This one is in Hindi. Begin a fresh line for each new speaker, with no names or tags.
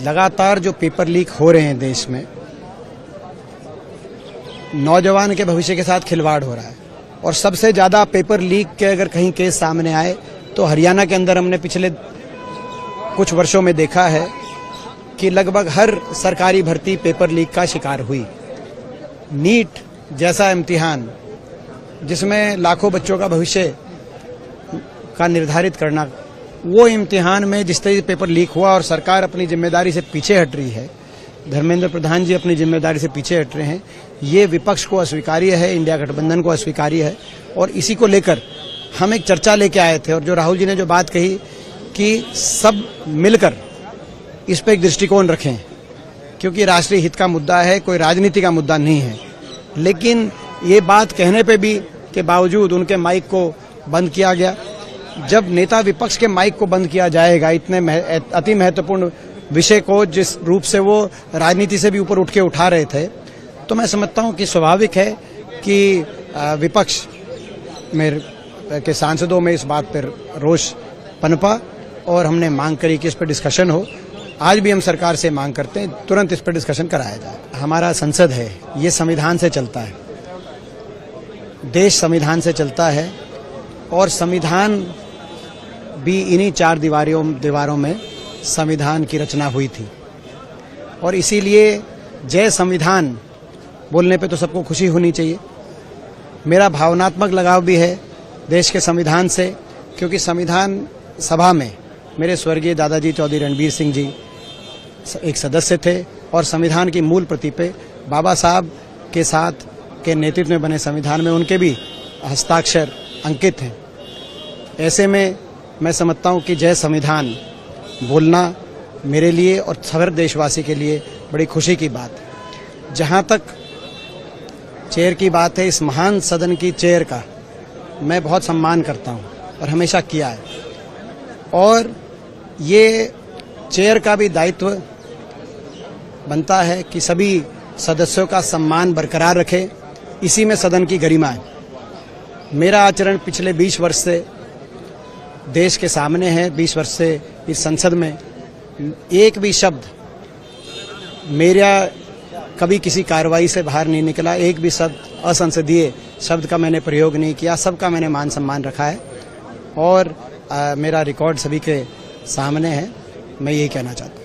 लगातार जो पेपर लीक हो रहे हैं देश में, नौजवान के भविष्य के साथ खिलवाड़ हो रहा है। और सबसे ज्यादा पेपर लीक के अगर कहीं केस सामने आए तो हरियाणा के अंदर हमने पिछले कुछ वर्षों में देखा है कि लगभग हर सरकारी भर्ती पेपर लीक का शिकार हुई। नीट जैसा इम्तिहान जिसमें लाखों बच्चों का भविष्य का निर्धारित करना, वो इम्तिहान में जिस तरह से पेपर लीक हुआ और सरकार अपनी जिम्मेदारी से पीछे हट रही है, धर्मेंद्र प्रधान जी अपनी जिम्मेदारी से पीछे हट रहे हैं, ये विपक्ष को अस्वीकार्य है, इंडिया गठबंधन को अस्वीकार्य है। और इसी को लेकर हम एक चर्चा लेके आए थे। और जो राहुल जी ने जो बात कही कि सब मिलकर इस पर एक दृष्टिकोण रखें, क्योंकि राष्ट्रीय हित का मुद्दा है, कोई राजनीति का मुद्दा नहीं है। लेकिन ये बात कहने पे भी के बावजूद उनके माइक को बंद किया गया। जब नेता विपक्ष के माइक को बंद किया जाएगा इतने अति महत्वपूर्ण विषय को, जिस रूप से वो राजनीति से भी ऊपर उठ के उठा रहे थे, तो मैं समझता हूं कि स्वाभाविक है कि विपक्ष में के सांसदों में इस बात पर रोष पनपा और हमने मांग करी कि इस पर डिस्कशन हो। आज भी हम सरकार से मांग करते हैं तुरंत इस पर डिस्कशन कराया जाए। हमारा संसद है, ये संविधान से चलता है, देश संविधान से चलता है और संविधान भी इन्हीं 4 दीवारों में संविधान की रचना हुई थी। और इसीलिए जय संविधान बोलने पे तो सबको खुशी होनी चाहिए। मेरा भावनात्मक लगाव भी है देश के संविधान से, क्योंकि संविधान सभा में मेरे स्वर्गीय दादाजी चौधरी रणबीर सिंह जी एक सदस्य थे और संविधान की मूल प्रति पे बाबा साहब के साथ के नेतृत्व में बने संविधान में उनके भी हस्ताक्षर अंकित हैं। ऐसे में मैं समझता हूं कि जय संविधान बोलना मेरे लिए और हर देशवासी के लिए बड़ी खुशी की बात है। जहां तक चेयर की बात है, इस महान सदन की चेयर का मैं बहुत सम्मान करता हूं और हमेशा किया है। और ये चेयर का भी दायित्व बनता है कि सभी सदस्यों का सम्मान बरकरार रखे, इसी में सदन की गरिमा है। मेरा आचरण पिछले 20 वर्ष से देश के सामने है, 20 वर्ष से इस संसद में एक भी शब्द मेरा कभी किसी कार्रवाई से बाहर नहीं निकला, एक भी शब्द असंसदीय शब्द का मैंने प्रयोग नहीं किया, सबका मैंने मान सम्मान रखा है और मेरा रिकॉर्ड सभी के सामने है। मैं यही कहना चाहता हूँ।